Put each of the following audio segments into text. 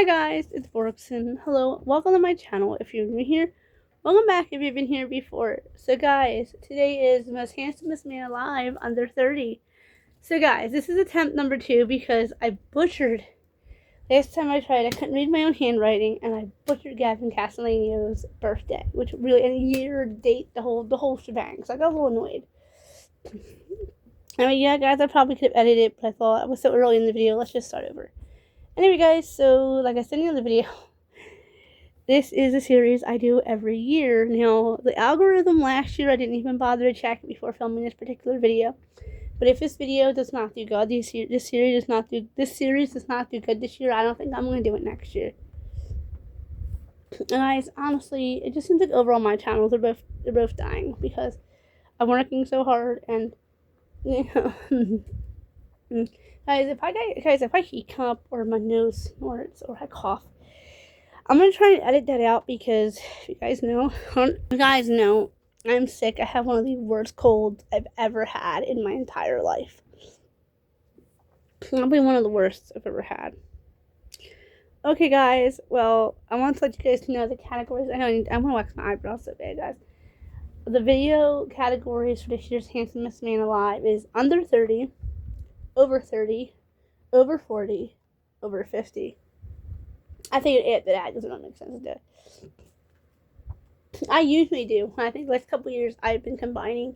Hi guys, it's Borkson. Hello, welcome to my channel if you're new here. Welcome back if you've been here before. So guys, today is the most handsomest man alive under 30. So guys, this is attempt number 2 because I butchered. Last time I tried, I couldn't read my own handwriting and I butchered Gavin Castellano's birthday, which really, and year, date, the whole shebang. So I got a little annoyed. I mean, yeah guys, I probably could have edited it, but I thought I was so early in the video, let's just start over. Anyway guys, so like I said in the other video, this is a series I do every year. Now, the algorithm last year, I didn't even bother to check before filming this particular video. But if this video does not do good, this series does not do good this year, I don't think I'm going to do it next year. And guys, honestly, it just seems like overall my channels are both dying because I'm working so hard and guys, if I hiccup or my nose snorts or I cough, I'm gonna try and edit that out because you guys know I'm sick. I have one of the worst colds I've ever had in my entire life. Probably one of the worst I've ever had. Okay, guys. Well, I want to let you guys know the categories. I'm gonna wax my eyebrows so bad, guys. The video categories for this year's Handsomest Man Alive is under 30, over 30, over 40, over 50. I think it add to that because it don't make sense to do it. I usually do. I think the last couple years I've been combining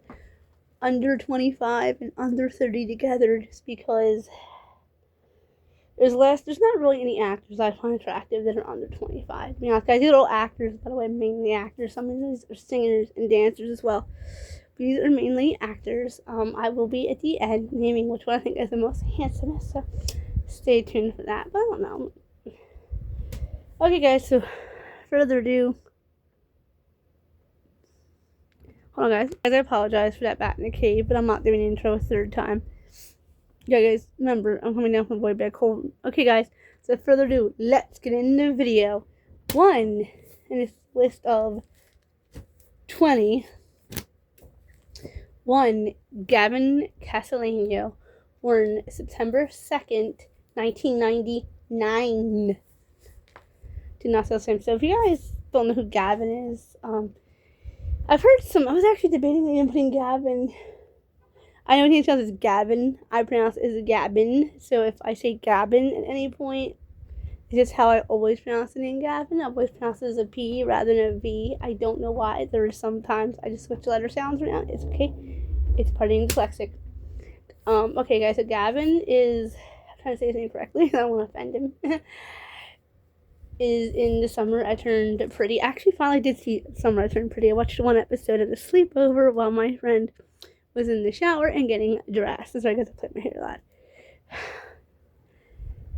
under 25 and under 30 together just because there's not really any actors I find attractive that are under 25. You know, guys, these are all actors, by the way, mainly actors. Some of these are singers and dancers as well. These are mainly actors. I will be at the end naming which one I think is the most handsomest, so stay tuned for that. But I don't know. Okay, guys, so further ado. Hold on, guys. I apologize for that bat in the cave, but I'm not doing the intro a third time. Yeah, guys, remember, I'm coming down from way back home. Okay, guys, so further ado, let's get into the video. 1 in this list of 20. 1, Gavin Castellano, born September 2nd, 1999. Do not sound the same. So if you guys don't know who Gavin is, I've heard I was actually debating even putting Gavin. I know he pronounces Gavin. I pronounce it as Gavin. So if I say Gavin at any point, it's just how I always pronounce the name Gavin. I always pronounce it as a P rather than a V. I don't know why. There are sometimes I just switch letter sounds around. It's okay. It's part of being dyslexic. Okay, guys. So Gavin is. I'm trying to say his name correctly. I don't want to offend him. Is in the summer I turned pretty. I actually finally did see Summer I Turned Pretty. I watched one episode of the sleepover while my friend was in the shower and getting dressed. So I got to play my hair a lot.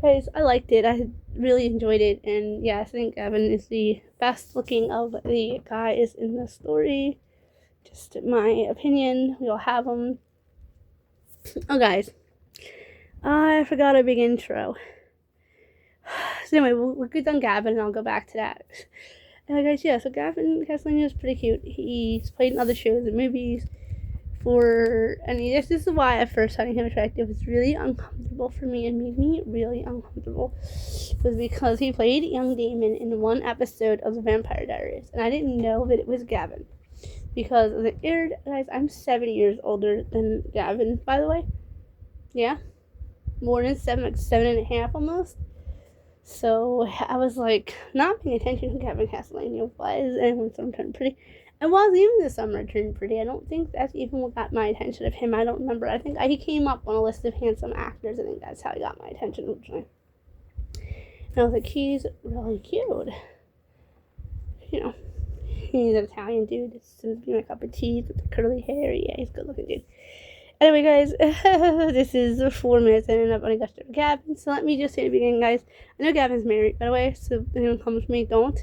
Guys, I liked it. I really enjoyed it. And yes, I think Gavin is the best looking of the guys in the story. Just my opinion. We all have them. Oh, guys. I forgot a big intro. So anyway, we'll get done Gavin and I'll go back to that. Guys, yeah, so Gavin Castellano is pretty cute. He's played in other shows and movies this is why at first finding him attractive was really uncomfortable for me and made me really uncomfortable. It was because he played young Damon in one episode of The Vampire Diaries, and I didn't know that it was Gavin. Because as it aired, guys, I'm 7 years older than Gavin, by the way. Yeah. More than 7, like 7.5 almost. So I was like not paying attention to Gavin Castellano was, and when Summer Turned Pretty, and was even the Summer Turned Pretty. I don't think that's even what got my attention of him. I don't remember. I think he came up on a list of handsome actors. I think that's how he got my attention originally. And I was like, he's really cute. You know, he's an Italian dude. It's seems to be my cup of tea with the curly hair. Yeah, he's a good looking dude. Anyway, guys, this is 4 minutes and I've only got to Gavin, so let me just say at the beginning, guys, I know Gavin's married, by the way, so if anyone comes to me, don't.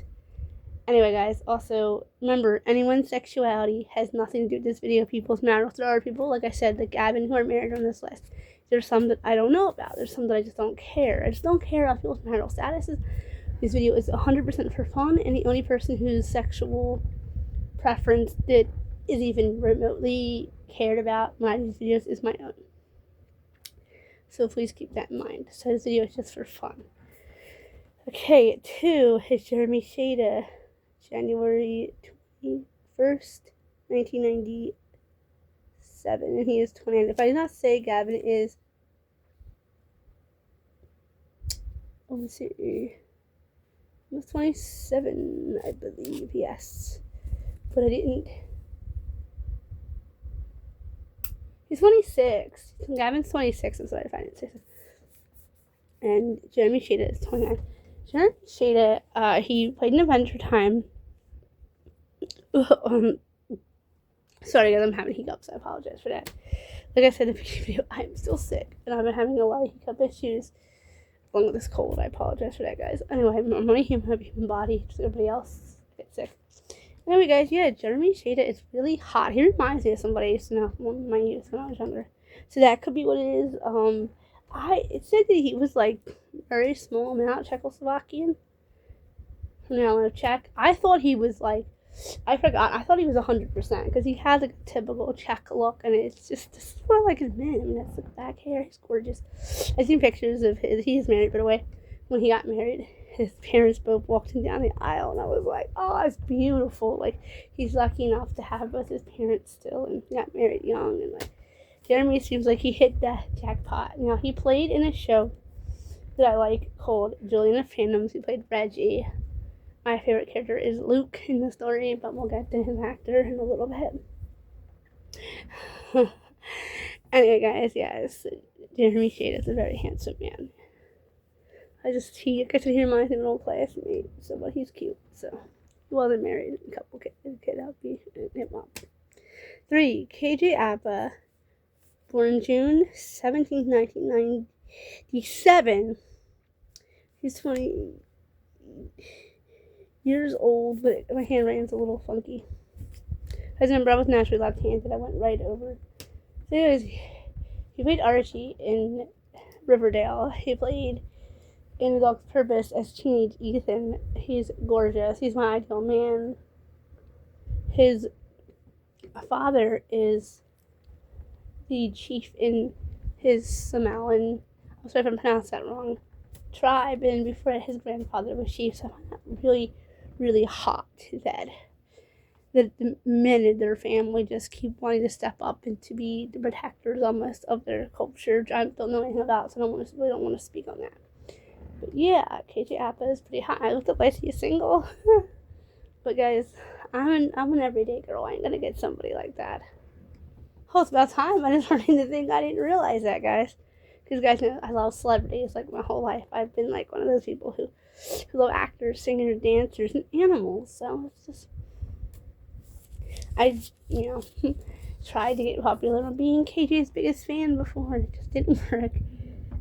Anyway, guys, also, remember, anyone's sexuality has nothing to do with this video, people's marital. There are people, like I said, like Gavin, who are married on this list. There's some that I don't know about. There's some that I just don't care. I just don't care about people's marital statuses. This video is 100% for fun, and the only person whose sexual preference that is even remotely cared about when I do these videos is my own. So please keep that in mind. So this video is just for fun. Okay, 2 is Jeremy Shada, January 21st, 1997, and he is 29. If I did not say, Gavin is, let's see, he was 27, I believe, yes, but I didn't. He's 26. Gavin's 26, and so I find it. And Jeremy Shada is 29. Jeremy Shada, he played in Adventure Time. Sorry guys, I'm having hiccups. I apologize for that. Like I said in the video, I'm still sick, and I've been having a lot of hiccup issues along with this cold. I apologize for that, guys. Anyway, I'm only human body, just like everybody else gets sick. Anyway, guys, yeah, Jeremy Shada is really hot. He reminds me of somebody I used to know in my youth when I was younger. So that could be what it is. It said that he was like very small amount Czechoslovakian. Now I'm gonna check. I thought he was like, I thought he was 100% because he has like a typical Czech look, and it's just sort of like his man. I mean, that's the back hair. He's gorgeous. I've seen pictures of his. He's married, by the way. When he got married, his parents both walked him down the aisle, and I was like, oh, that's beautiful. Like, he's lucky enough to have both his parents still, and he got married young, and like, Jeremy seems like he hit that jackpot. Now, he played in a show that I like called Julian of Phantoms. He played Reggie. My favorite character is Luke in the story, but we'll get to his actor in a little bit. Anyway, guys, yes, Jeremy Shada is a very handsome man. I guess he reminds me of an old classmate, so, but he's cute, so. He wasn't married, a couple kids, I'll be hip-hop. 3, KJ Apa, born June 17, 1997. He's 20 years old, but my handwriting's a little funky. I remember I was naturally left-handed. I went right over. So anyways, he played Archie in Riverdale. He played in The Dog's Purpose as teenage Ethan. He's gorgeous. He's my ideal man. His father is the chief in his Samoan, I'm sorry if I pronounced that wrong, tribe, and before that his grandfather was chief, so I find that really, really hot that the men in their family just keep wanting to step up and to be the protectors almost of their culture, which I don't know anything about, so I really don't want to speak on that. But yeah, KJ Apa is pretty hot. I looked up, I see a single. But guys, I'm an everyday girl. I ain't gonna get somebody like that. Oh, it's about time. I just learned to think I didn't realize that, guys. Because guys know I love celebrities like my whole life. I've been like one of those people who love actors, singers, dancers, and animals. So it's just, I tried to get popular on being KJ's biggest fan before, and it just didn't work.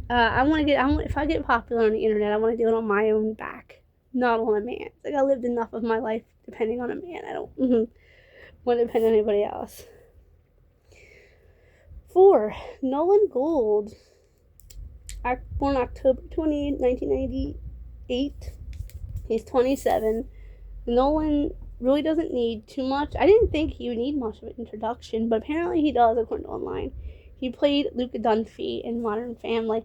If I get popular on the internet, I want to do it on my own back, not on a man. Like, I lived enough of my life depending on a man. I don't want to depend on anybody else. 4, Nolan Gold, born October 28, 1998. He's 27. Nolan really doesn't need too much. I didn't think he would need much of an introduction, but apparently he does, according to online. He played Luca Dunphy in Modern Family,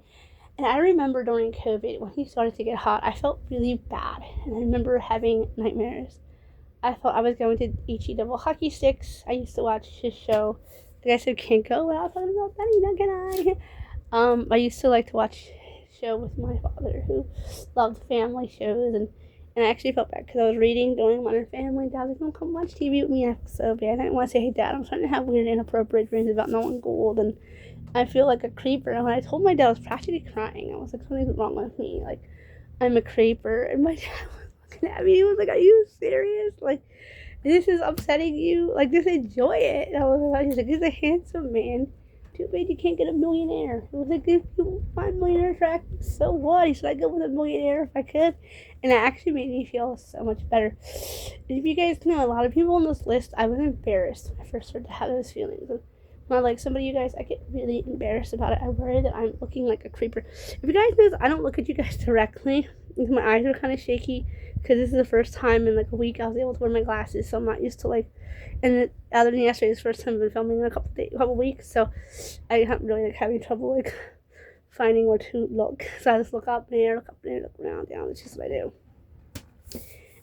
and I remember during COVID, when he started to get hot, I felt really bad, and I remember having nightmares. I thought I was going to HE double hockey sticks. I used to watch his show. Like I said, can't go without talking about Benny, now can I? I used to like to watch a show with my father, who loved family shows, and I actually felt bad because I was reading during Modern Family. Dad was like, "Don't come watch TV with me." I felt so bad. I didn't want to say, "Hey, Dad, I'm starting to have weird, inappropriate dreams about Nolan Gold," and I feel like a creeper. And when I told my dad, I was practically crying. I was like, "Something's wrong with me. Like, I'm a creeper." And my dad was looking at me. He was like, "Are you serious? Like, this is upsetting you? Like, just enjoy it." And I was like, "He's like, he's a handsome man. Too bad you can't get a millionaire." It was like, if you find a millionaire attractive, so what? He said, "I'd go with a millionaire if I could." And it actually made me feel so much better. And if you guys know, a lot of people on this list, I was embarrassed when I first started to have those feelings. And when I like somebody, you guys, I get really embarrassed about it. I worry that I'm looking like a creeper. If you guys know, I don't look at you guys directly. My eyes are kind of shaky because this is the first time in like a week I was able to wear my glasses, so I'm not used to like. And other than yesterday, it's the first time I've been filming in a couple weeks, so I'm really like having trouble like finding where to look. So I just look up there, look around, down. It's just what I do.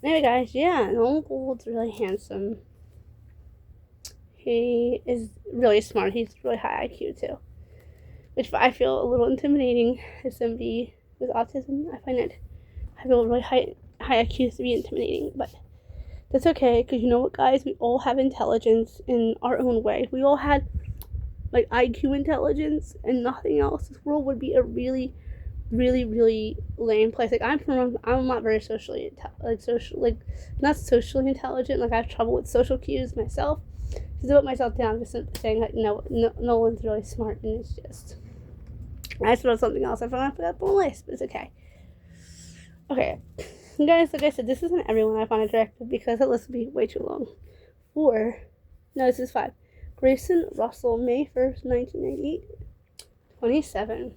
Anyway, guys, yeah, Nolan Gould's really handsome. He is really smart. He's really high IQ too, which I feel a little intimidating as somebody with autism. I feel really high IQs to be intimidating, but that's okay, because you know what, guys? We all have intelligence in our own way. We all had like IQ intelligence and nothing else. This world would be a really, really, really lame place. Like I'm not very not socially intelligent. Like I have trouble with social cues myself. To put myself down, just saying like no one's really smart, and it's just I just wrote something else. I forgot the list, but it's okay. Okay, guys, like I said, this isn't everyone I find attractive because that list would be way too long. This is 5. Grayson Russell, May 1st, 1998, 27.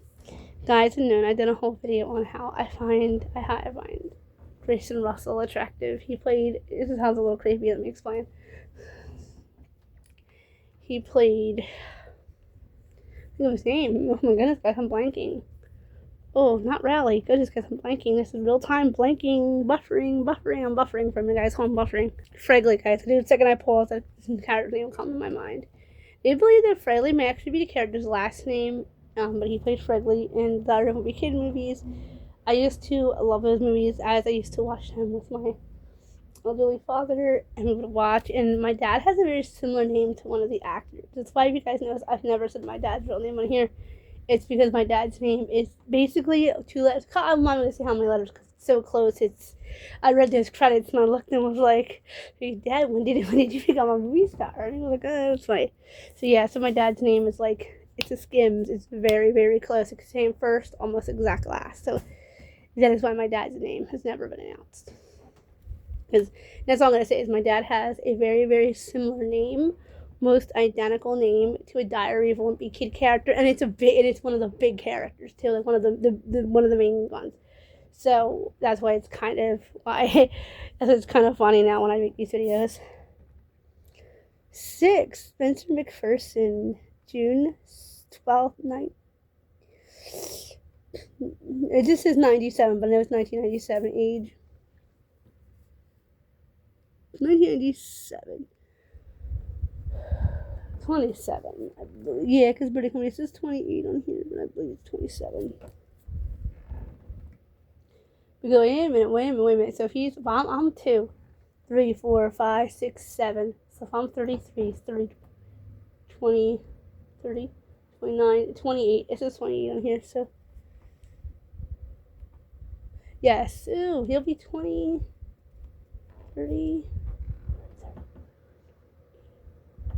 Guys, and known, I did a whole video on how I find Grayson Russell attractive. This sounds a little creepy, let me explain. He played, think of his name. Oh my goodness, guys, I'm blanking. Oh, not Rally. Goodness, guys, I'm blanking. This is real time blanking, buffering. I'm buffering from you guys. I'm buffering. Fregley, guys. The second I pause, that character's name will come to my mind. They believe that Fregley may actually be the character's last name, but he played Fregley in the River Kid movies. I used to love those movies as I used to watch them with my elderly father, and we would watch, and my dad has a very similar name to one of the actors. That's why, if you guys notice, I've never said my dad's real name on here. It's because my dad's name is basically 2 letters. I'm not going to say how many letters because it's so close. I read those credits and I looked and was like, hey, Dad, when did you become a movie star? And he was like, oh, that's funny. So yeah, so my dad's name is like, it's a Skims. It's very, very close. It's same first, almost exact last. So that is why my dad's name has never been announced. Because that's all I'm going to say is my dad has a very, very similar name, most identical name to a Diary of a Wimpy Kid character, and it's one of the big characters too, like one of the main ones. So that's why it's kind of funny now when I make these videos. 6. Spencer McPherson, June 12th, this is 97, but it was 1997 age. 1997. 27. I believe. Yeah, because British Company says 28 on here, but I believe it's 27. We go, wait a minute. So if I'm 2, 3, 4, 5, 6, 7. So if I'm 33, 30, 20, 30, 29, 28. It says 28 on here, so. Yes. Ooh, he'll be 20, 30.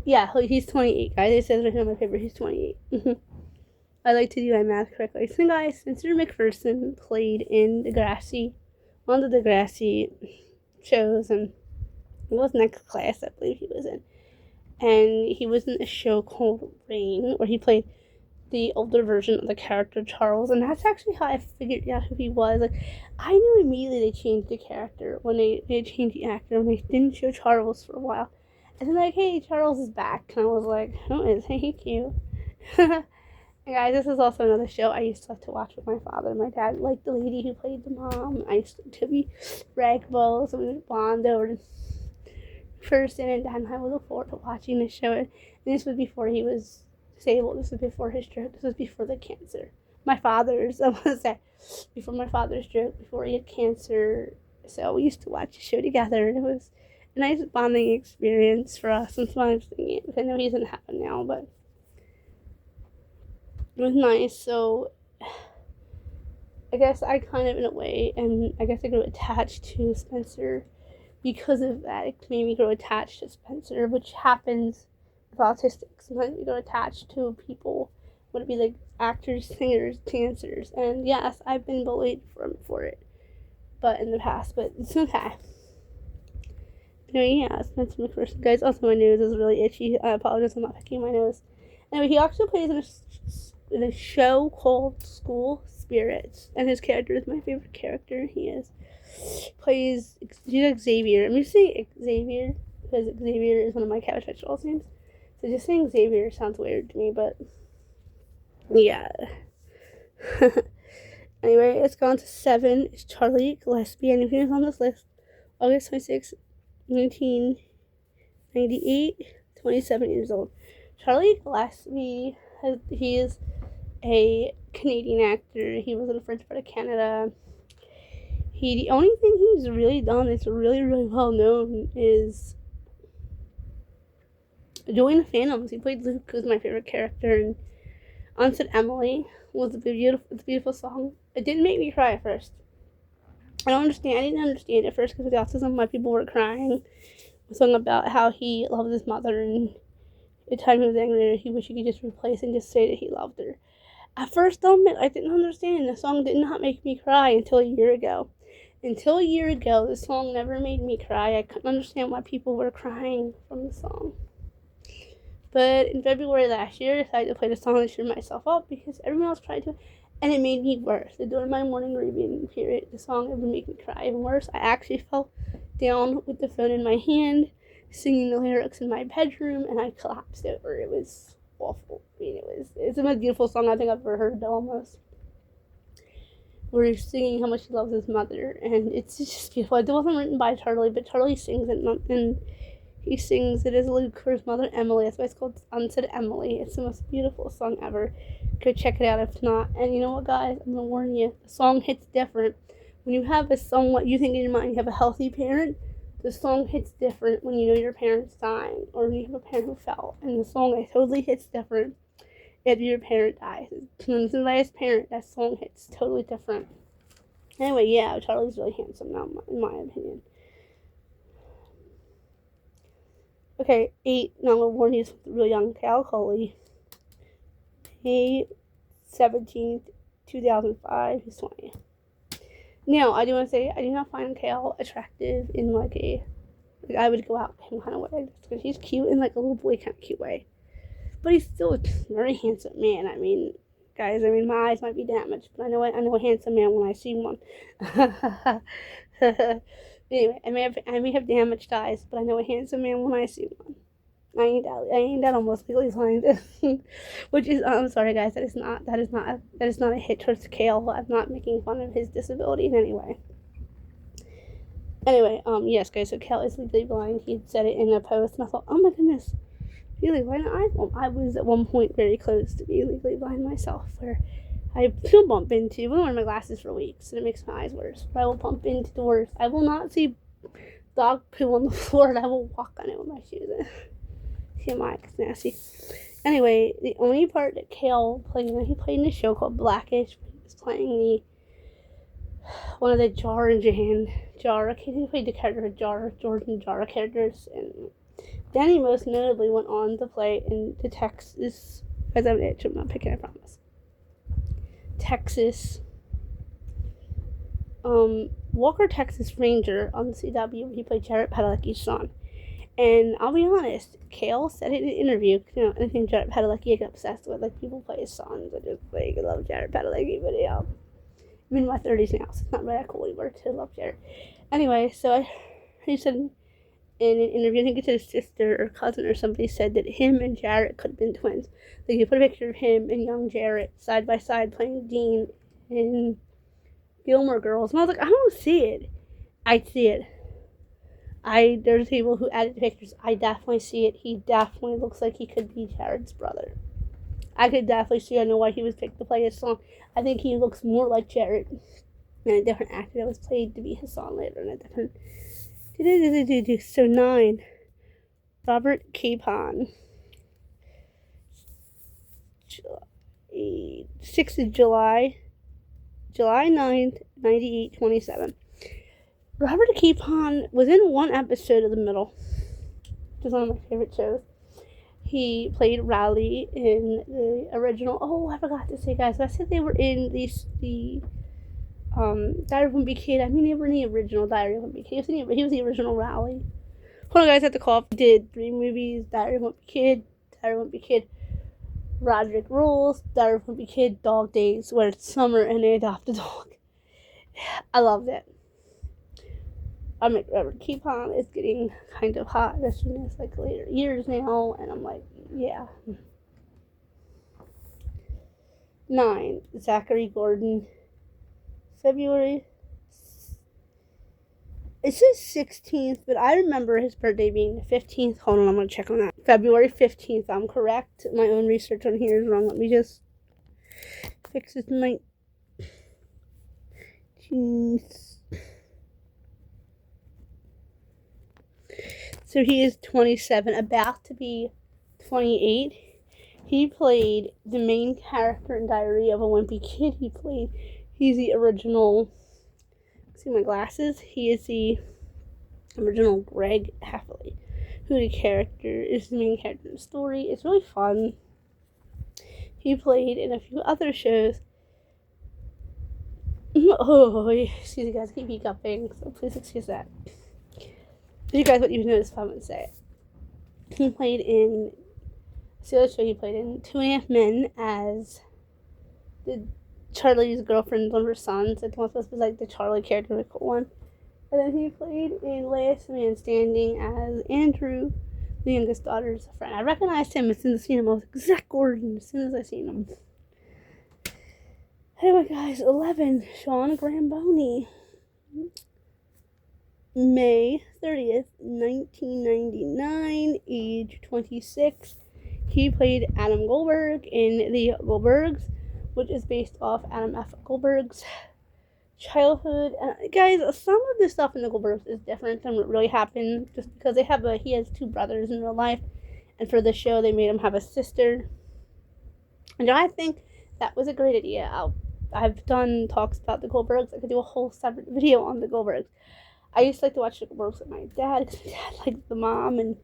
Yeah, he's 28, guys. It says right here on my paper he's 28. I like to do my math correctly. So, guys, Spencer McPherson played in one of the Degrassi shows, and it was Next Class, I believe he was in. And he was in a show called Rain, where he played the older version of the character Charles, and that's actually how I figured out who he was. Like, I knew immediately they changed the character when they changed the actor, and they didn't show Charles for a while. And then like, hey, Charles is back. And I was like, who is he? Cute. And guys, this is also another show I used to like to watch with my father. My dad liked the lady who played the mom. I used to be rag bowl, so we would bond over the person. And Dad and I would look forward to watching this show. And this was before he was disabled. This was before his stroke. This was before the cancer. Before my father's stroke, before he had cancer. So we used to watch the show together, and it was a nice bonding experience for us. And sometimes thinking it, because I know he doesn't have it now, but it was nice. So I guess I kind of, in a way, and I guess I grew attached to Spencer because of that. It made me grow attached to Spencer, which happens with autistic. Sometimes we grow attached to people, would it be like actors, singers, dancers, and yes, I've been bullied for it, but in the past, but it's okay. Anyway, yeah, Spencer McPherson. Guys, also my nose is really itchy. I apologize, I'm not picking my nose. Anyway, he also plays in a show called School Spirits, and his character is my favorite character. He's Xavier. I'm just saying Xavier because Xavier is one of my Cabbage Vegetables names. So just saying Xavier sounds weird to me, but yeah. Anyway, it's gone to 7. It's Charlie Gillespie, and if he was on this list, August 26, 1998, 27 years old. Charlie Gillespie, he is a Canadian actor. He was in the French part of Canada. The only thing he's really done that's really, really well known is Joey and the Phantoms. He played Luke, who's my favorite character, and Unsaid Emily was a beautiful song. It didn't make me cry at first. I didn't understand at first because with autism, why people were crying. A song about how he loved his mother, and the time he was angry, he wished he could just replace and just say that he loved her. At first, I'll admit, I didn't understand. The song did not make me cry until a year ago. The song never made me cry. I couldn't understand why people were crying from the song. But in February last year, I decided to play the song and cheer myself up because everyone else tried to, and it made me worse. During my morning reading period, the song would make me cry even worse. I actually fell down with the phone in my hand, singing the lyrics in my bedroom, and I collapsed over. It was awful. I mean, it's the most beautiful song I think I've ever heard, almost. Where he's singing how much he loves his mother, and it's just beautiful. It wasn't written by Charlie, but Charlie sings it, and he sings it as Luke for his mother Emily. That's why it's called Unsaid Emily. It's the most beautiful song ever. Go check it out if not. And you know what, guys? I'm gonna warn you. The song hits different. When you have a song, what you think in your mind, you have a healthy parent, the song hits different when you know your parent's dying, or when you have a parent who fell. And the song, it totally hits different if your parent dies. When it's the last parent, that song hits totally different. Anyway, yeah, Charlie's really handsome now, in my opinion. Okay, 8. Now I'm going to warn you, with real young Cal Coley. May 17th, 2005. He's 20. Now, I do want to say, I do not find Cal attractive in I would go out with him kind of way. Because he's cute in a little boy kind of cute way. But he's still a very handsome man. I mean, guys, my eyes might be damaged, but I know a handsome man when I see one. Anyway, I may have damaged eyes, but I know a handsome man when I see one. I ain't that almost legally blind. Which is, I'm sorry guys, that is not a hit towards Kale. I'm not making fun of his disability in any way. Anyway, yes guys, so Kale is legally blind. He had said it in a post, and I thought, oh my goodness, legally blind? I was at one point very close to being legally blind myself, where I will bump into, I've been wearing my glasses for weeks, and it makes my eyes worse, but I will bump into doors. I will not see dog poo on the floor, and I will walk on it with my shoes in. TMI, it's nasty. Anyway, the only part that Kale played, he played in a show called Blackish. He was playing one of the Jara, he played the character of George and Jara characters, and then he most notably went on to play in the Texas, as I'm not picking, I promise. Texas, Walker, Texas Ranger on the CW, where he played Jared Padalecki's son. And I'll be honest, Kale said it in an interview, anything Jared Padalecki I get obsessed with, people play his sons, I just I love Jared Padalecki, but yeah, I'm in my 30s now, so it's not really that cool anymore to love Jared. Anyway, so he said in an interview, I think it's his sister or cousin or somebody said that him and Jarrett could have been twins. You put a picture of him and young Jarrett side by side playing Dean in Gilmore Girls, and I was like, I don't see it. I see it. There's people who added pictures. I definitely see it. He definitely looks like he could be Jared's brother. I could definitely see. I know why he was picked to play his son. I think he looks more like Jared than a different actor that was played to be his son later in a different. So 9. Robert Capon. 6th of July 9th, 98-27. Robert Capon was in one episode of The Middle, which is one of my favorite shows. He played Riley in the original. Oh, I forgot to say, guys. I said they were in the Diary of a Wimpy Kid. I mean, they were in the original Diary of a Wimpy Kid. He was the original Riley. Hold on, guys. I have to call. He did 3 movies: Diary of a Wimpy Kid, Diary of a Wimpy Kid, Roderick Rules, Diary of a Wimpy Kid, Dog Days, where it's summer and they adopt a dog. I loved it. Robert Capon is getting kind of hot in his later years now, and I'm like, yeah. 9, Zachary Gordon. February. It says 16th, but I remember his birthday being the 15th. Hold on, I'm going to check on that. February 15th, I'm correct. My own research on here is wrong. Let me just fix it. So he is 27, about to be 28. He played the main character in Diary of a Wimpy Kid. He's the original, see my glasses? He is the original Greg Heffley, who the character is the main character in the story. It's really fun. He played in a few other shows. Oh, excuse me guys, I keep hiccuping, so please excuse that. You guys wouldn't even notice if I wouldn't say it. He played in, see the show he played in, 2.5 Men as the Charlie's girlfriend, one of her sons. It's supposed to be like the Charlie character, the cool one. And then he played in Last Man Standing as Andrew, the youngest daughter's friend. I recognized him as soon as I seen him. I was like, Zach Gordon, as soon as I seen him. Anyway, guys, 11, Sean Gramboni. May 30th, 1999, age 26. He played Adam Goldberg in The Goldbergs, which is based off Adam F. Goldberg's childhood. Guys, some of the stuff in The Goldbergs is different than what really happened, just because he has 2 brothers in real life, and for the show they made him have a sister. And I think that was a great idea. I've done talks about The Goldbergs. I could do a whole separate video on The Goldbergs. I used to like to watch The Goldbergs with my dad, because my dad liked the mom, and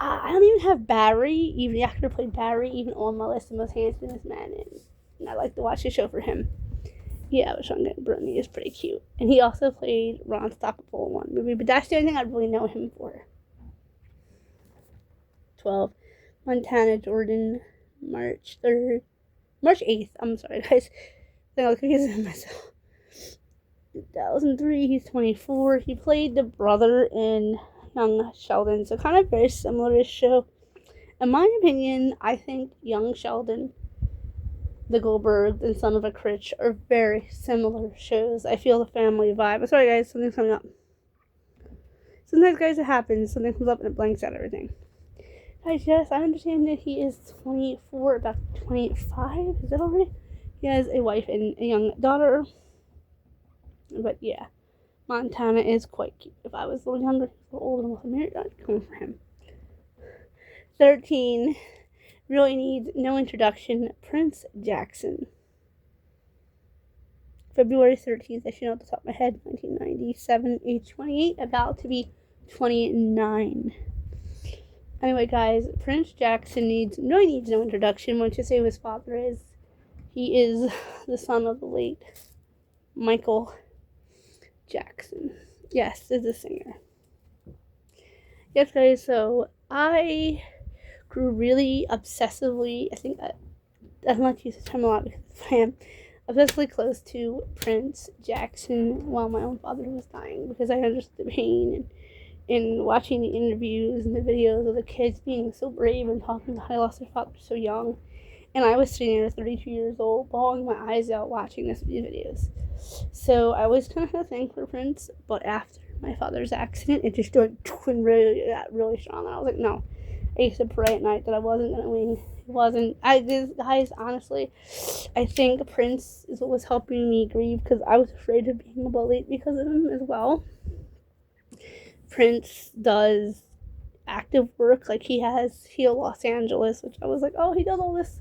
I don't even have Barry, even the actor who played Barry, even on my list of most handsomest men, and I like to watch the show for him. Yeah, but Sean Bruni is pretty cute. And he also played Ron Stoppable in one movie, but that's the only thing I really know him for. 12, Montana Jordan, March 8th, I'm sorry guys, I think I was confusing myself. 2003, he's 24. He played the brother in Young Sheldon, so kind of very similar to this show. In my opinion, I think Young Sheldon, The Goldbergs, and Son of a Critch are very similar shows. I feel the family vibe. Sorry guys, something's coming up. Sometimes, guys, it happens. Something comes up and it blanks out everything. Guys, yes, I understand that he is 24, about 25. Is that already? He has a wife and a young daughter. But yeah, Montana is quite cute. If I was a little younger, a little older, and wasn't married, I'd come for him. 13, really needs no introduction, Prince Jackson. February 13th, I should know at the top of my head, 1997, age 28, about to be 29. Anyway, guys, Prince Jackson needs no introduction. Once you say who his father is, he is the son of the late Michael Jackson. Yes, is a singer. Yes, guys, so I grew really obsessively, I think I don't like to use this term a lot because I am obsessively close to Prince Jackson while my own father was dying, because I understood the pain, and watching the interviews and the videos of the kids being so brave and talking about how they lost their father so young. And I was sitting there 32 years old, bawling my eyes out watching these videos. So I always kind of had a thing for Prince, but after my father's accident, it just got really strong. And I was like, no. I used to pray at night that I wasn't going to win. It wasn't. Guys, honestly, I think Prince is what was helping me grieve, because I was afraid of being bullied because of him as well. Prince does active work, like he has Heal Los Angeles, which I was like, oh, he does all this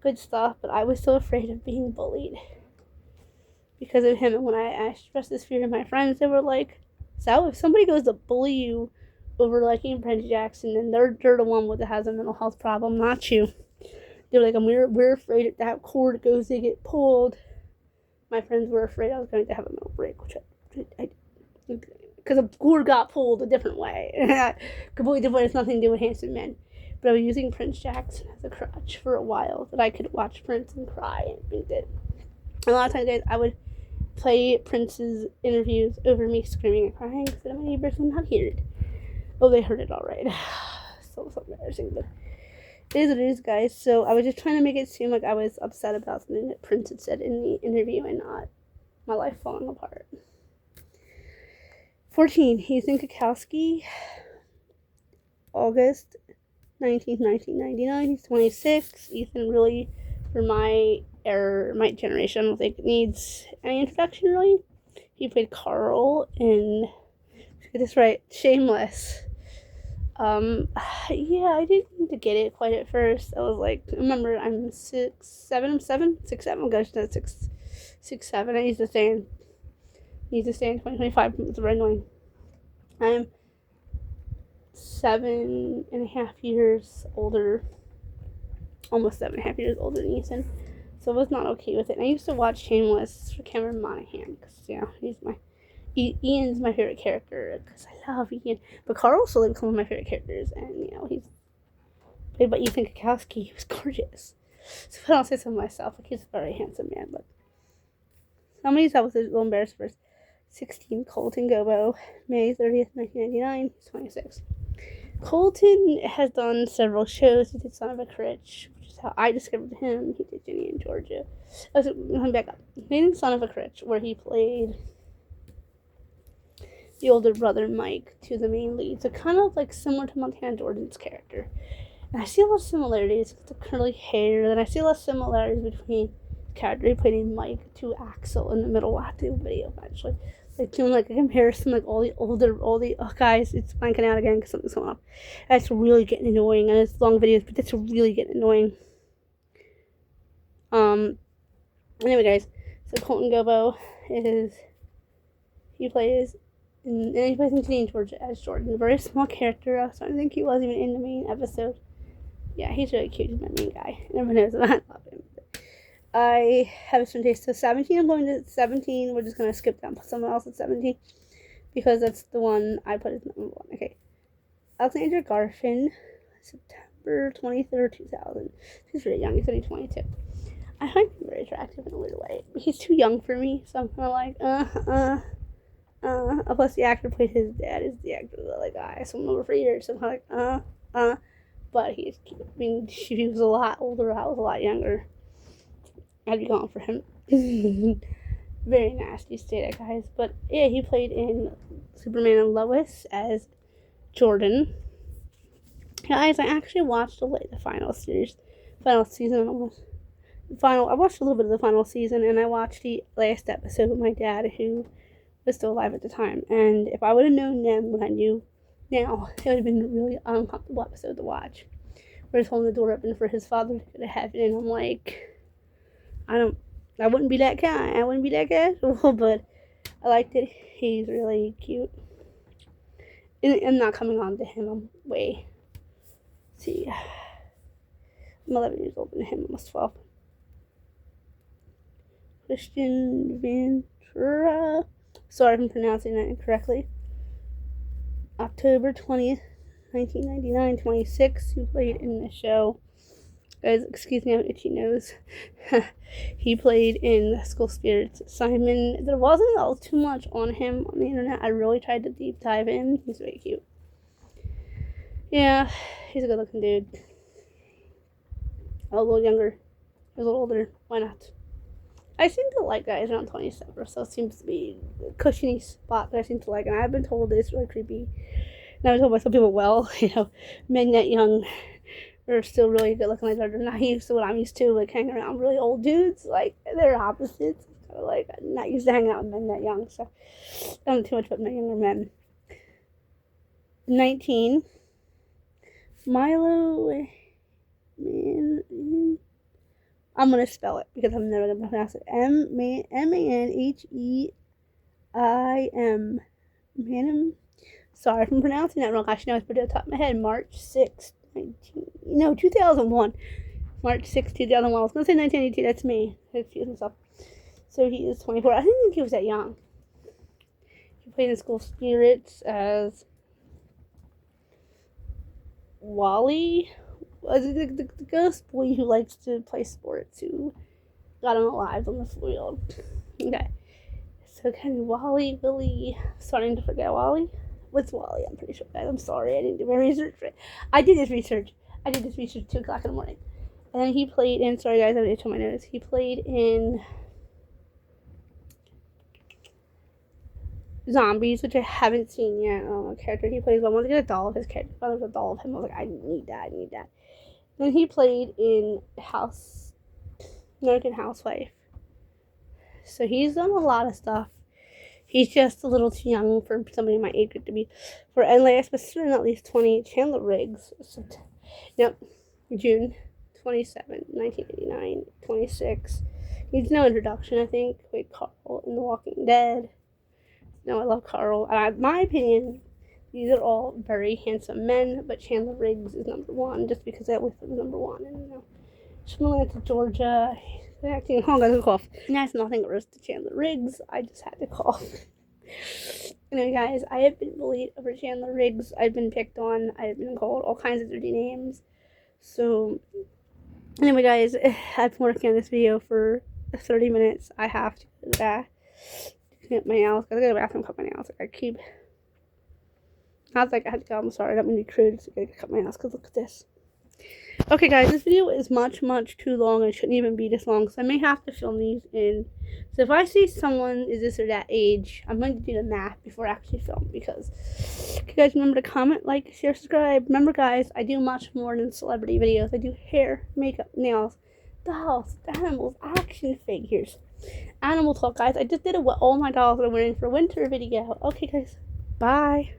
good stuff, but I was so afraid of being bullied because of him. And when I expressed this fear to my friends, they were like, so if somebody goes to bully you over liking Prince Jackson, then they're the one that has a mental health problem, not you. They're like, we're afraid if that cord goes to get pulled. My friends were afraid I was going to have a mental break, which I because a cord got pulled a different way. Completely different. It's nothing to do with handsome men. But I was using Prince Jackson as a crutch for a while, that I could watch Prince and cry and beat it. A lot of times, guys, I would play Prince's interviews over me screaming and crying, so that my neighbors would not hear it. Oh, they heard it all right. So embarrassing. But It is what it is, guys. So I was just trying to make it seem like I was upset about something that Prince had said in the interview and not my life falling apart. 14. Ethan Kukowski, August 19th, 1999. He's 26. Ethan really, for my generation, I don't think it needs any introduction, really. He played Carl in, get this right, Shameless. Yeah, I didn't get it quite at first. I was like, remember, I'm 6'7", 6'7", I'm going to 6'7". I used to stay in 2025. It's very annoying. I'm 7.5 years older, almost 7.5 years older than Ethan, so I was not okay with it. And I used to watch Shameless for Cameron Monaghan because, Ian's my favorite character because I love Ian. But Carl slowly became one of my favorite characters, and he's played by Ethan Kukowski. He was gorgeous. So if I don't say so myself, like, he's a very handsome man. But some of these I was a little embarrassed for. 16. Colton Gobo, May 30th, 1999. He's 26. Colton has done several shows. He did Son of a Critch, which is how I discovered him. He did Ginny and Georgia. Let me back up. He did Son of a Critch, where he played the older brother Mike to the main lead. So kind of like similar to Montana Jordan's character. And I see a lot of similarities with the curly hair. And I see a lot of similarities between the character he played in Mike to Axel in the middle of the video, actually. Like doing like a comparison, like all the guys, it's blanking out again because something's going on. That's really getting annoying, and it's long videos, but that's really getting annoying. Anyway, guys, so Colton Gobo he plays in Ginny and Georgia as Jordan, a very small character. So I think he wasn't even in the main episode. Yeah, he's really cute. He's my main guy. Everyone knows that I love him. I have some taste. So 17, I'm going to 17. We're just going to skip down. Put someone else at 17. Because that's the one I put as number 1. Okay. Alexander Garfin. September 23rd, 2000. He's really young. He's only 22. I find him very attractive in a weird way. He's too young for me. So I'm kind of like, Plus the actor played his dad is the actor that like I saw him over for years. So I'm kind of like, But he's cute. I mean, he was a lot older. I was a lot younger. I'd be going for him. Very nasty state, guys. But yeah, he played in Superman and Lois as Jordan. Guys, I actually watched the final season. I watched a little bit of the final season, and I watched the last episode with my dad, who was still alive at the time. And if I would have known then what I knew now, it would have been a really uncomfortable episode to watch. Where he's holding the door open for his father to go to heaven, and I'm like, I wouldn't be that guy. I wouldn't be that casual, but I liked it. He's really cute. And I'm not coming on to him. I'm way. Let's see. I'm 11 years older than him, almost 12. Christian Ventura. Sorry if I'm pronouncing that incorrectly. October 20th, 1999, 26. He played in the show. Guys, excuse me, I have an itchy nose. He played in School Spirits. Simon, there wasn't all too much on him on the internet. I really tried to deep dive in. He's very cute. Yeah, he's a good looking dude. A little younger. A little older. Why not? I seem to like guys around 27, so it seems to be a cushiony spot that I seem to like. And I've been told it's really creepy. And I've been told by some people, well, men that young are still really good looking, like they're not used to what I'm used to, like hanging around really old dudes. Like, they're opposites. Kind of like, I'm not used to hanging out with men that young, so I don't know too much about my younger men. 19. Milo. Man. I'm gonna spell it because I'm never gonna pronounce it. Manheim. Manheim. Sorry if I'm pronouncing that wrong. I should know it's pretty on the top of my head. March 6th. 2001. March 6, 2001. I was going to say 1982. That's me. I confused myself. So he is 24. I didn't think he was that young. He played in School Spirits as Wally. The ghost boy who likes to play sports, who got him alive on the field. Okay. So kind of Wally, Willie. Starting to forget Wally. What's Wally? I'm pretty sure. I'm sorry, I didn't do my research. I did this research. I did this research at 2 o'clock in the morning. And then he played in, sorry guys, I have an itch on my nose. He played in Zombies, which I haven't seen yet. Character he plays. I wanted to get a doll of his character. I was a doll of him. I was like, I need that. Then he played in American Housewife. So he's done a lot of stuff. He's just a little too young for somebody in my age group to be. And last but certainly not least, 20, Chandler Riggs. June 27, 1989, 26. Needs no introduction, I think. Wait, Carl in The Walking Dead. No, I love Carl. My opinion, these are all very handsome men, but Chandler Riggs is number one, just because I always thought he was number one. And, you know, from Atlanta, Georgia. Acting, hold on, I cough. And that's nothing against to Chandler Riggs. I just had to cough. Anyway, guys, I have been bullied over Chandler Riggs. I've been picked on. I've been called all kinds of dirty names. So, anyway, guys, I've been working on this video for 30 minutes. I have to go to the bath. Get my nails. I gotta go to the bathroom and cut my nails. I keep. I was like, I had to go. I'm sorry. I don't mean to be crude. So I gotta cut my nails because look at this. Okay, guys, this video is much too long. It shouldn't even be this long, so I may have to film these in. So if I see someone is this or that age, I'm going to do the math before I actually film, because you guys remember to comment, like, share, subscribe. Remember, guys, I do much more than celebrity videos. I do hair, makeup, nails, dolls, animals, action figures, animal talk, guys. I just did a what all my dolls are wearing for winter video. Okay, guys, bye.